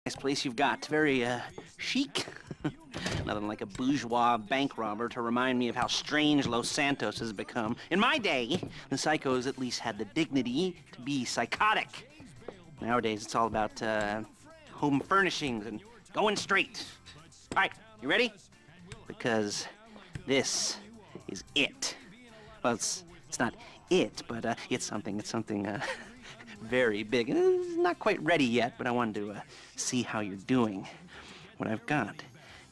Nice place you've got. Very, chic. Nothing like a bourgeois bank robber to remind me of how strange Los Santos has become. In my day, the psychos at least had the dignity to be psychotic. Nowadays, it's all about, home furnishings and going straight. All right, you ready? Because this is it. Well, it's not it, but, it's something, very big. It's not quite ready yet, but I wanted to see how you're doing. What I've got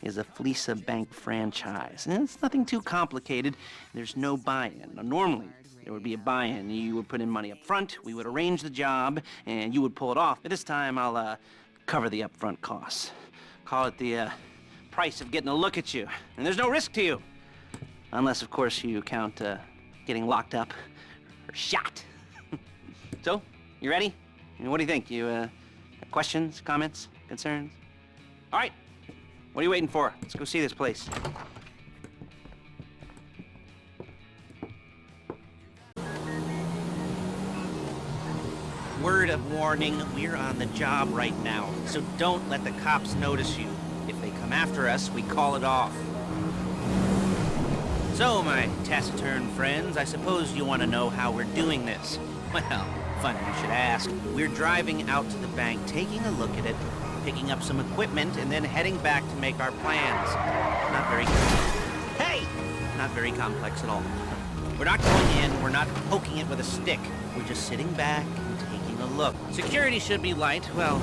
is a Fleeca Bank franchise. And it's nothing too complicated. There's no buy-in. Now, normally, there would be a buy-in. You would put in money up front, we would arrange the job, and you would pull it off. But this time, I'll cover the upfront costs. Call it the price of getting a look at you. And there's no risk to you. Unless, of course, you count getting locked up or shot. So, you ready? What do you think? You have questions, comments, concerns? All right. What are you waiting for? Let's go see this place. Word of warning, we're on the job right now, so don't let the cops notice you. If they come after us, we call it off. So, my taciturn friends, I suppose you want to know how we're doing this. Well, funny you should ask. We're driving out to the bank, taking a look at it, picking up some equipment, and then heading back to make our plans. Not very complex at all. We're not going in, we're not poking it with a stick. We're just sitting back and taking a look. Security should be light, well,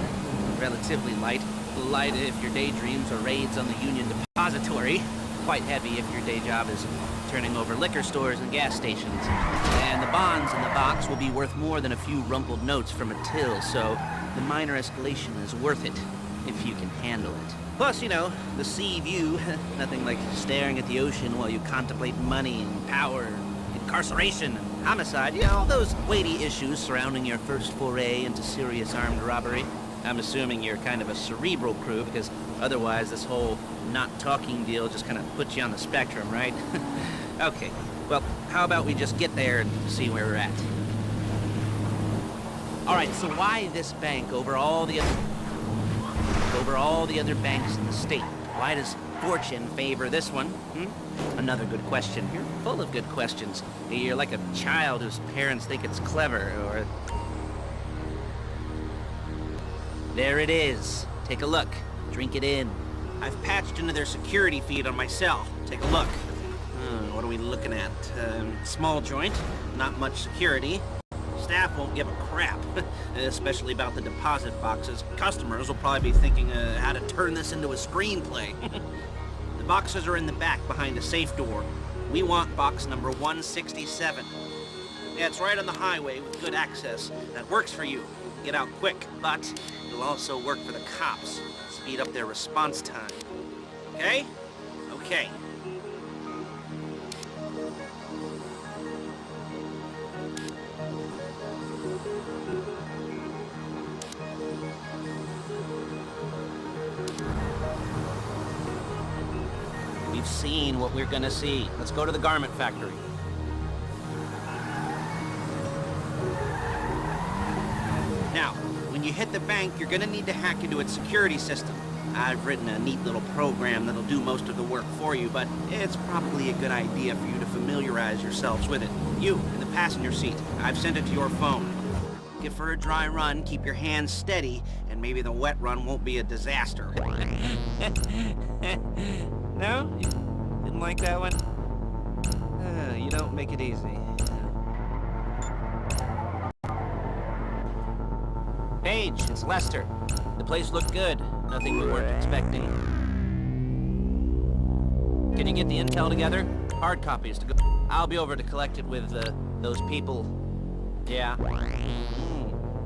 relatively light. Light if your daydreams or raids on the Union Depository. Quite heavy if your day job is turning over liquor stores and gas stations. And the bonds in the box will be worth more than a few rumpled notes from a till, so the minor escalation is worth it, if you can handle it. Plus, you know, the sea view, nothing like staring at the ocean while you contemplate money and power, incarceration and homicide, you know, all those weighty issues surrounding your first foray into serious armed robbery. I'm assuming you're kind of a cerebral crew, because otherwise this whole not talking deal just kind of puts you on the spectrum, right? Okay, well, how about we just get there and see where we're at? All right, so why this bank over all the other banks in the state? Why does fortune favor this one? Another good question. You're full of good questions. You're like a child whose parents think it's clever, or... There it is. Take a look. Drink it in. I've patched into their security feed on my cell. Take a look. What are we looking at? Small joint, not much security. Staff won't give a crap, especially about the deposit boxes. Customers will probably be thinking how to turn this into a screenplay. The boxes are in the back behind a safe door. We want box number 167. Yeah, it's right on the highway with good access. That works for you. Get out quick, but it'll also work for the cops. Speed up their response time. Okay? Okay. We've seen what we're gonna see. Let's go to the garment factory. Now, when you hit the bank, you're gonna need to hack into its security system. I've written a neat little program that'll do most of the work for you, but it's probably a good idea for you to familiarize yourselves with it. You, in the passenger seat, I've sent it to your phone. Give her a dry run, keep your hands steady, and maybe the wet run won't be a disaster. No? You didn't like that one? You don't make it easy. Paige, it's Lester. The place looked good. Nothing we weren't expecting. Can you get the intel together? Hard copies to go. I'll be over to collect it with those people. Yeah.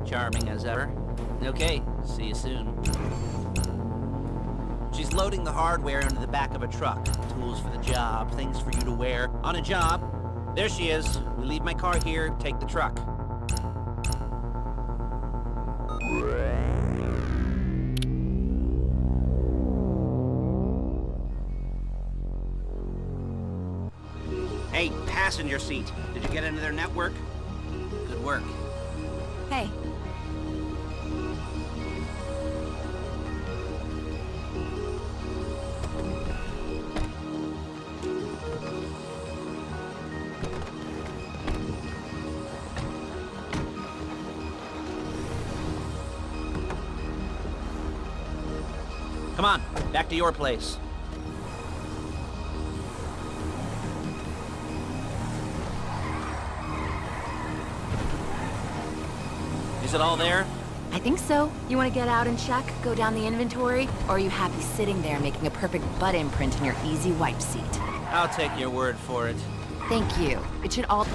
Charming as ever. Okay, see you soon. She's loading the hardware into the back of a truck. Tools for the job, things for you to wear. On a job. There she is. We leave my car here, take the truck. Hey, passenger seat. Did you get into their network? Good work. Hey. Come on, back to your place. Is it all there? I think so. You want to get out and check, go down the inventory, or are you happy sitting there making a perfect butt imprint in your easy wipe seat? I'll take your word for it. Thank you. It should all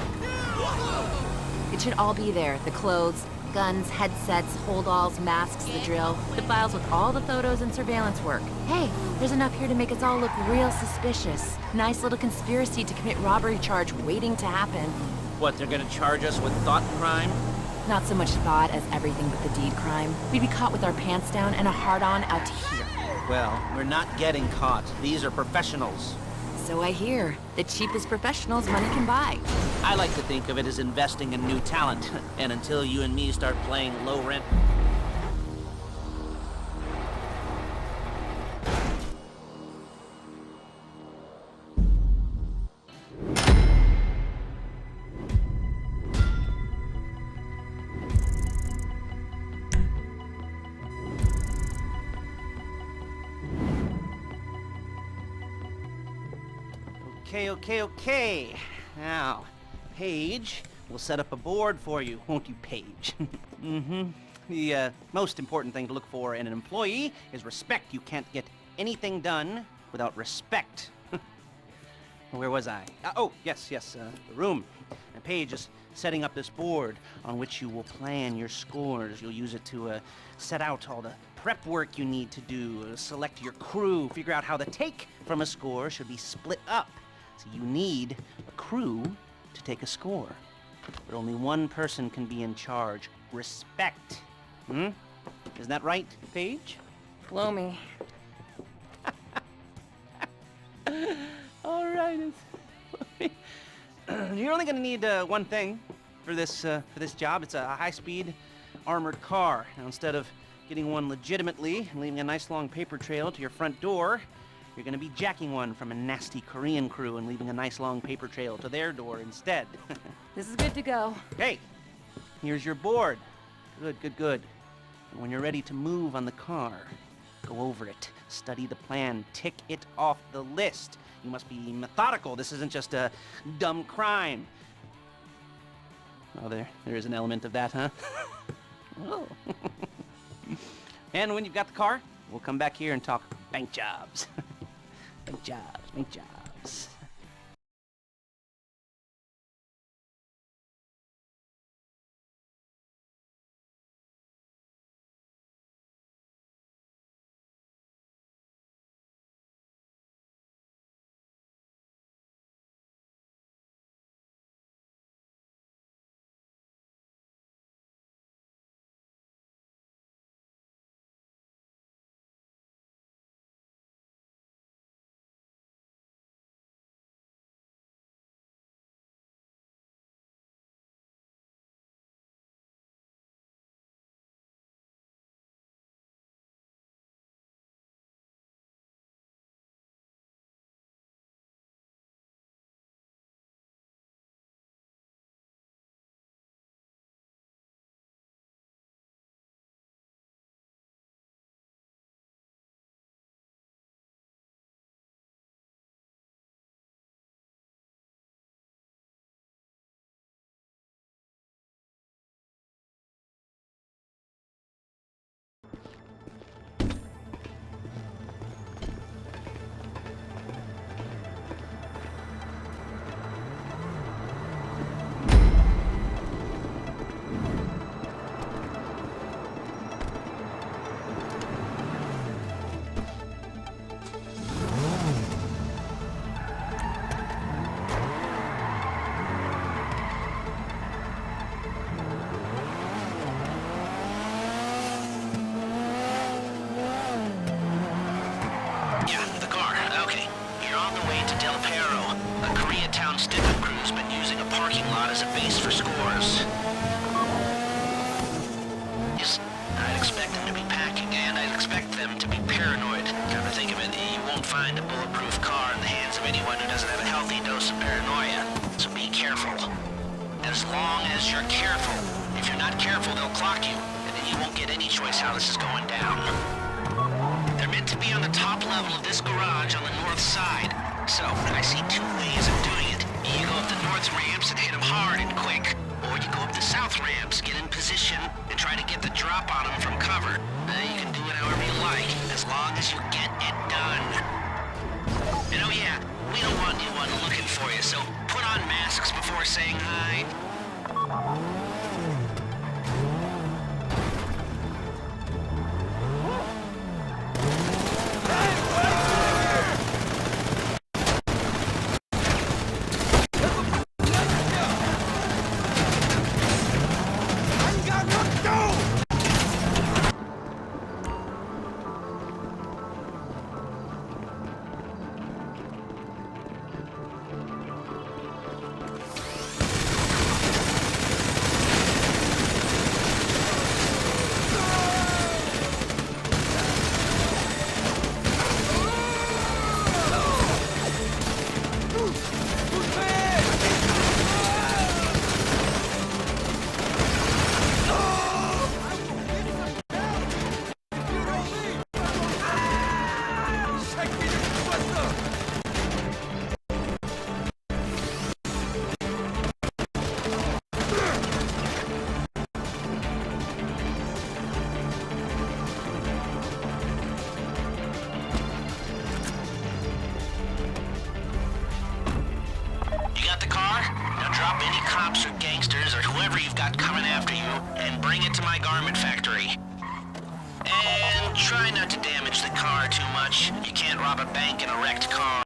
be there. The clothes, guns, headsets, holdalls, masks, the drill. The files with all the photos and surveillance work. Hey, there's enough here to make us all look real suspicious. Nice little conspiracy to commit robbery charge waiting to happen. What, they're gonna charge us with thought crime? Not so much thought as everything but the deed crime. We'd be caught with our pants down and a hard-on out to here. Well, we're not getting caught. These are professionals. So I hear. The cheapest professionals money can buy. I like to think of it as investing in new talent. And until you and me start playing low rent... Okay. Now, Paige, we'll set up a board for you, won't you, Paige? The most important thing to look for in an employee is respect. You can't get anything done without respect. Where was I? Yes, the room. And Paige is setting up this board on which you will plan your scores. You'll use it to set out all the prep work you need to do, select your crew, figure out how the take from a score should be split up. So you need a crew to take a score. But only one person can be in charge. Respect. Isn't that right, Paige? Blow me. All right. You're only gonna need one thing for this job. It's a high-speed armored car. Now, instead of getting one legitimately and leaving a nice long paper trail to your front door, you're gonna be jacking one from a nasty Korean crew and leaving a nice long paper trail to their door instead. This is good to go. Hey, here's your board. Good. And when you're ready to move on the car, go over it, study the plan, tick it off the list. You must be methodical. This isn't just a dumb crime. Oh, there is an element of that, huh? Oh. And when you've got the car, we'll come back here and talk bank jobs. Bank jobs. find a bulletproof car in the hands of anyone who doesn't have a healthy dose of paranoia. So be careful. As long as you're careful. If you're not careful, they'll clock you, and then you won't get any choice how this is going down. They're meant to be on the top level of this garage on the north side. So, I see two ways of doing it. You go up the north ramps and hit them hard and quick. Or you go up the south ramps, get in position, and try to get the drop on them from cover. You can do it however you like, as long as you get it done. And oh yeah, we don't want anyone looking for you, so put on masks before saying hi. Cops or gangsters or whoever you've got coming after you, and bring it to my garment factory. And try not to damage the car too much. You can't rob a bank in a wrecked car.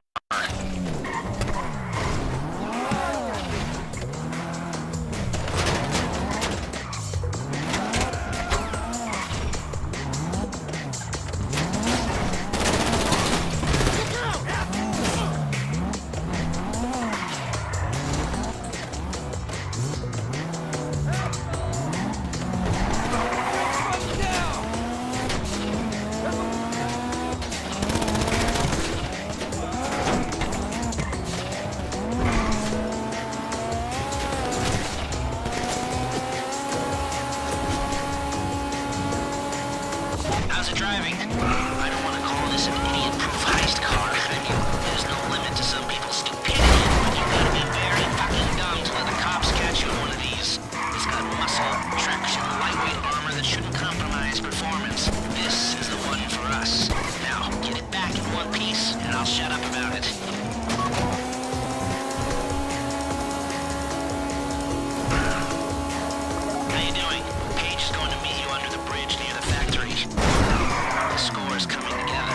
How's it driving? I don't want to call this an idiot-proof heist car. I mean, there's no limit to some people's stupidity, but you gotta be very fucking dumb to let the cops catch you in one of these. It's got muscle, traction, lightweight armor that shouldn't compromise performance. This is the one for us. Now, get it back in one piece, and I'll shut up about it. How you doing? Paige is going to meet you under the bridge near the factory. The score's coming together.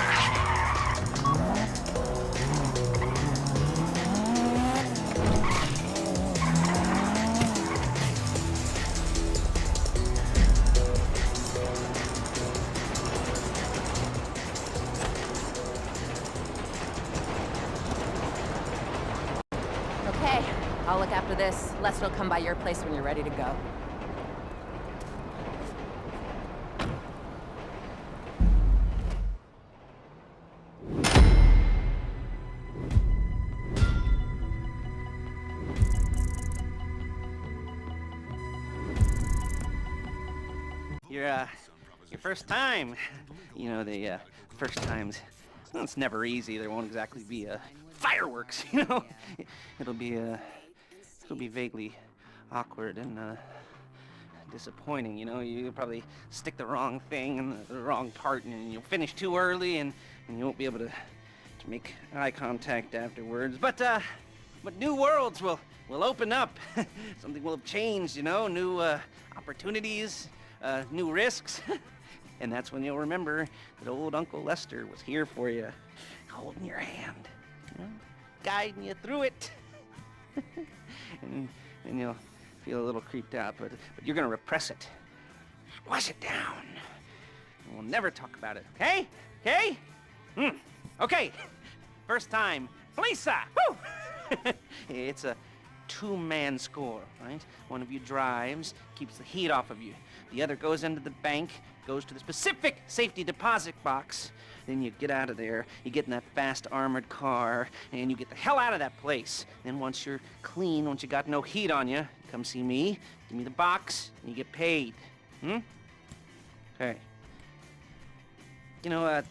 Okay, I'll look after this. Lester will come by your place when you're ready to go. Your first time. You know, the first times, well, it's never easy. There won't exactly be fireworks, you know. It'll be vaguely awkward and disappointing, you know. You'll probably stick the wrong thing in the wrong part, and you'll finish too early, and you won't be able to make eye contact afterwards. But new worlds will open up. Something will have changed, you know. New opportunities, new risks. And that's when you'll remember that old Uncle Lester was here for you, holding your hand, you know, guiding you through it. and you'll feel a little creeped out, but you're gonna repress it. Squash it down. And we'll never talk about it, okay? Okay? Okay. First time, Lisa! Woo! It's a two-man score, right? One of you drives, keeps the heat off of you. The other goes into the bank, goes to the specific safety deposit box. Then you get out of there, you get in that fast armored car, and you get the hell out of that place. Then once you're clean, once you got no heat on you, come see me, give me the box, and you get paid. Okay. You know,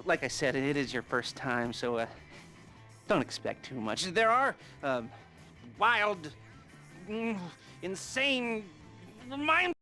like I said, it is your first time, so don't expect too much. There are wild, insane, mind.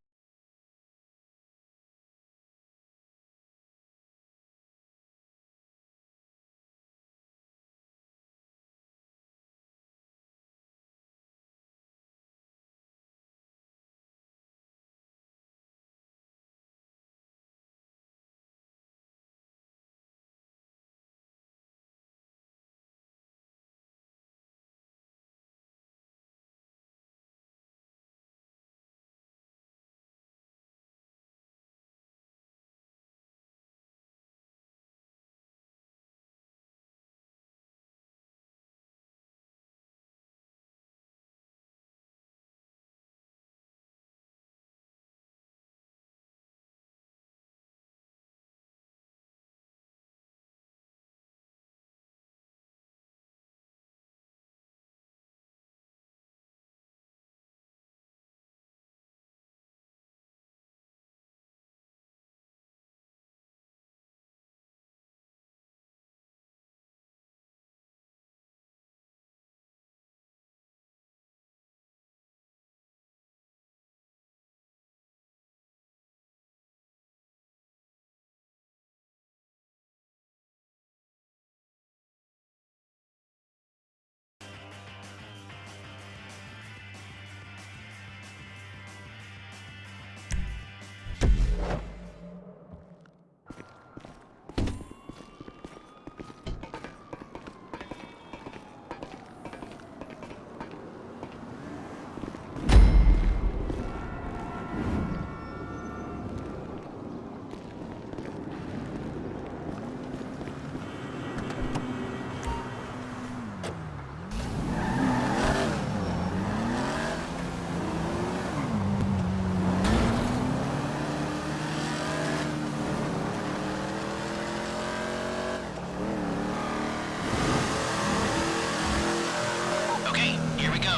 Okay, here we go.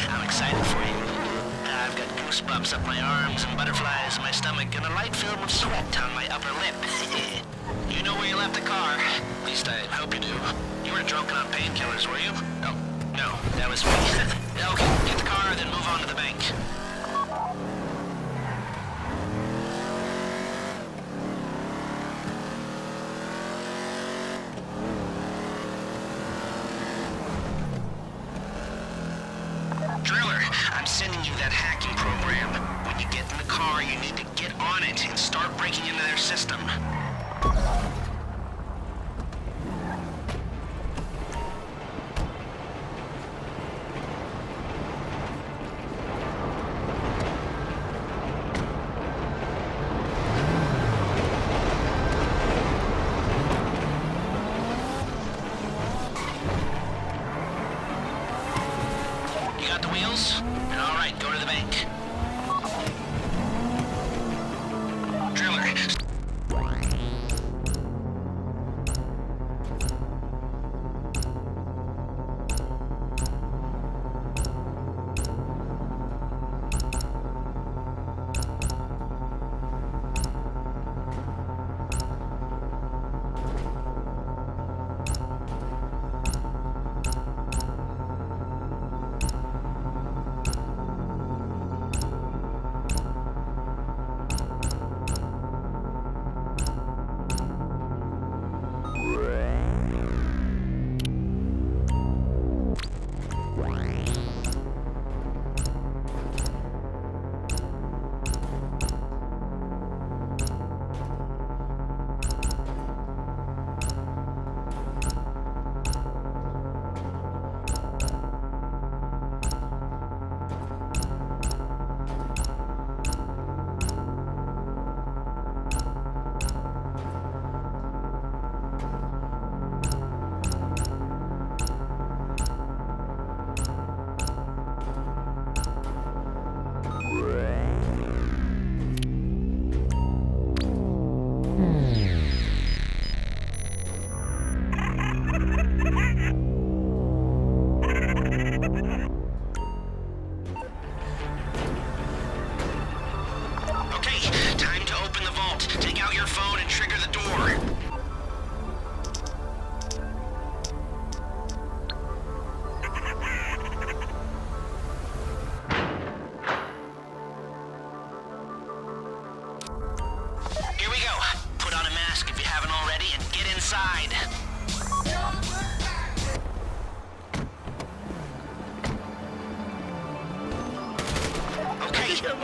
I'm excited for you. I've got goosebumps up my arms and butterflies in my stomach and a light film of sweat on my upper lip. You know where you left the car. At least I hope you do. You weren't drunk on painkillers, were you? Oh, no, that was me. Okay, get the car, then move on to the bank. Driller, I'm sending you that hacking program. When you get in the car, you need to get on it and start breaking into their system. You got the wheels? All right, go to the bank. Driller.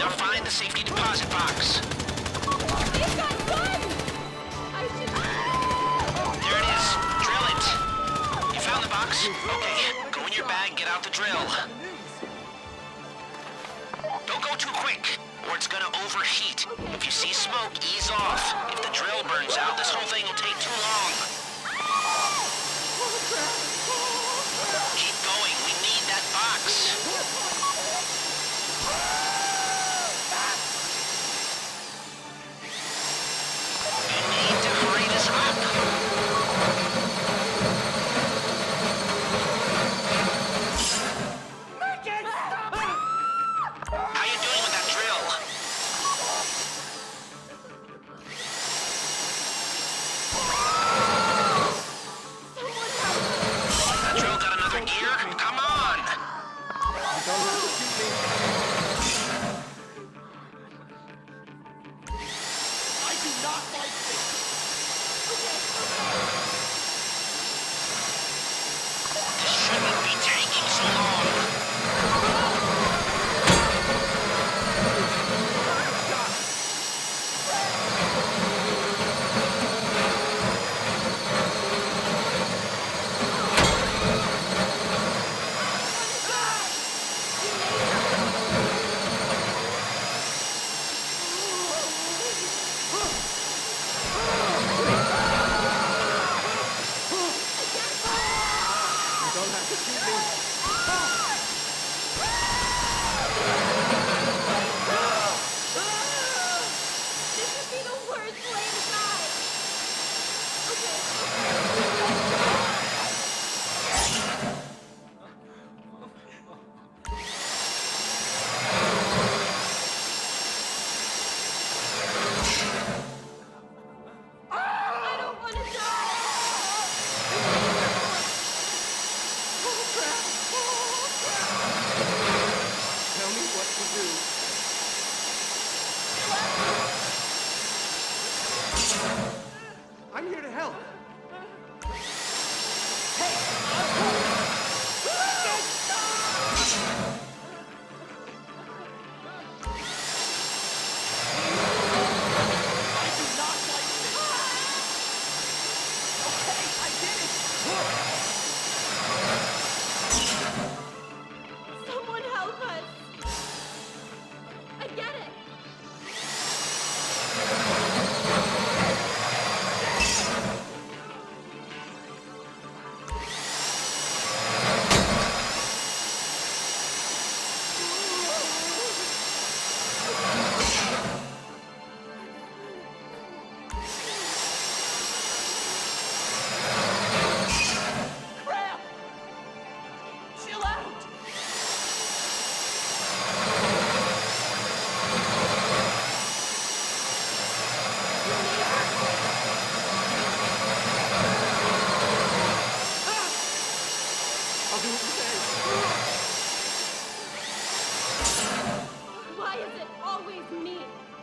Now find the safety deposit box. They've got guns! I should... There it is. Drill it. You found the box? Okay. Go in your bag, get out the drill. Don't go too quick, or it's gonna overheat. If you see smoke, ease off. If the drill burns out, this whole thing will take too long. Keep going. We need that box. You need to hurry this up. How you doing with that drill? That drill got another gear? Come on! This shouldn't be taking so long. This would be the worst way to die! I don't want to die! Tell me what to do. I'm here to help. Someone help us! I get it! Crap! Chill out! I'll do what you say. Why is it always me?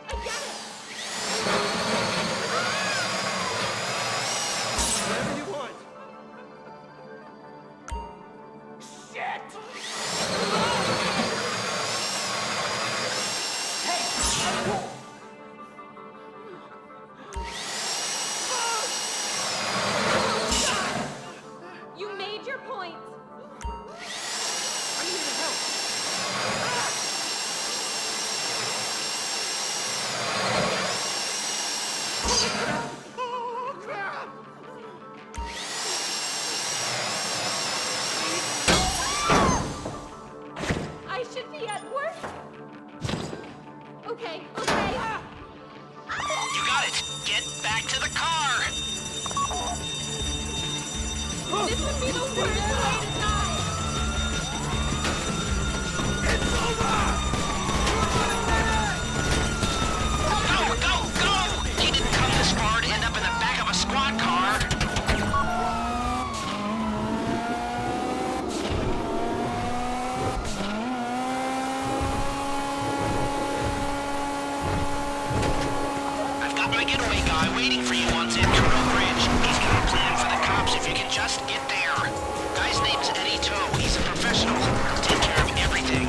I get it! Whatever you want. Shit! Hey! You made your point! I'm here to help. Oh, crap! I should be at work! Okay. You got it. Get back to the car. This would be the worst way to die! It's over! Go! He didn't come this far to end up in the back of a squad car. I've got my getaway guy waiting for you on Zancuro Bridge. He's got a plan for the cops if you can just get there. Guy's name's Eddie Toe. He's a professional. He'll take care of everything.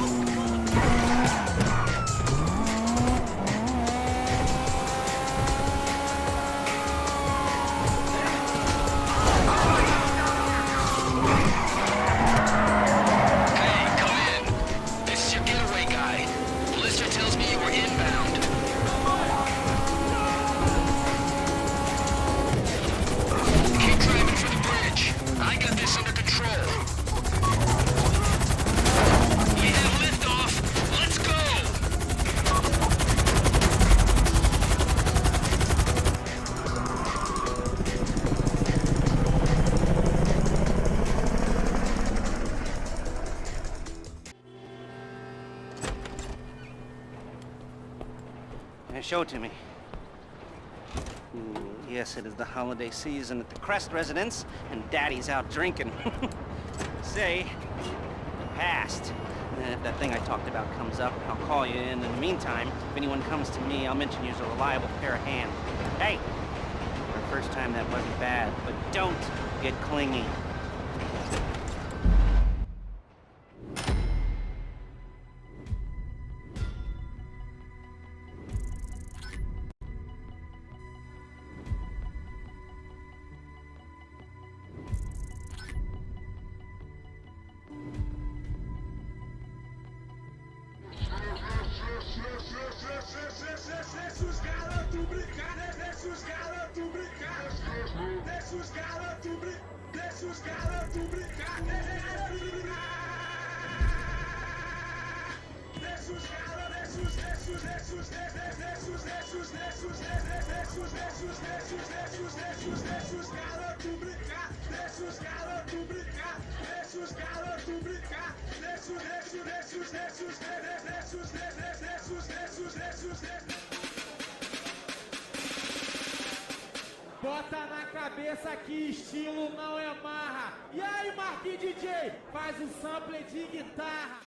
Show it to me. Ooh, yes, it is the holiday season at the Crest residence, and Daddy's out drinking. Say, passed. And if that thing I talked about comes up, I'll call you in. In the meantime, if anyone comes to me, I'll mention you as a reliable pair of hands. Hey! For the first time, that wasn't bad, but don't get clingy. Deixa os garotos brincar, deixa os garotos brincar, deixa os garotos brincar, deixa os garotos brincar, deixa os Bota na cabeça que estilo não é marra. E aí, Marquinhos DJ, faz o sample de guitarra.